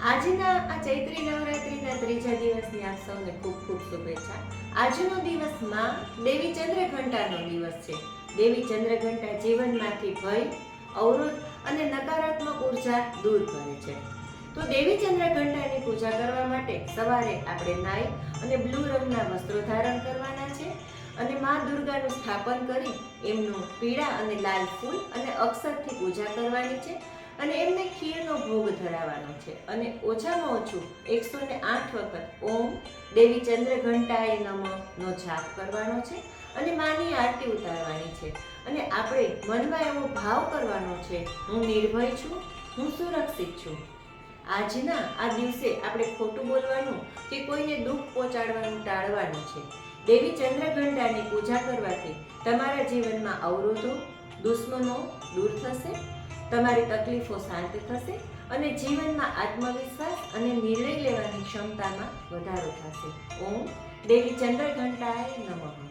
આજના આ ચૈત્રી નવરાત્રીના ત્રીજા દિવસની આપ સૌને ખૂબ ખૂબ શુભેચ્છા. આજનો દિવસ માં દેવી ચંદ્રઘંટાનો દિવસ છે. દેવી ચંદ્રઘંટા જીવનમાંથી ભય, અવરોધ અને નકારાત્મક ઉર્જા દૂર કરે છે. તો દેવી ચંદ્રઘંટાની પૂજા કરવા માટે સવારે આપણે નાઈ અને બ્લુ રંગના વસ્ત્રો ધારણ કરવાના છે અને મા દુર્ગાનું સ્થાપન કરી એમનું પીળા અને લાલ ફૂલ અને અક્ષતથી પૂજા કરવાની છે અને એમને ખીરનો ભોગ ધરાવવાનો છે અને ઓછામાં ઓછું 108 વખત ઓમ દેવી ચંદ્રઘંટાય નમઃનો જાપ કરવાનો છે અને માની આરતી ઉતારવાની છે અને આપણે મનમાં એવો ભાવ કરવાનો છે, હું નિર્ભય છું, હું સુરક્ષિત છું. આજના આ દિવસે આપણે ખોટું બોલવાનું કે કોઈને દુઃખ પહોંચાડવાનું ટાળવાનું છે. દેવી ચંદ્રઘંટાની પૂજા કરવાથી તમારા જીવનમાં અવરોધો, દુશ્મનો દૂર થશે, તમારી તકલીફો શાંત થશે અને જીવનમાં આત્મવિશ્વાસ અને નિર્ણય લેવાની ક્ષમતામાં વધારો થશે. ઓમ દેવી ચંદ્રઘંટાય નમઃ.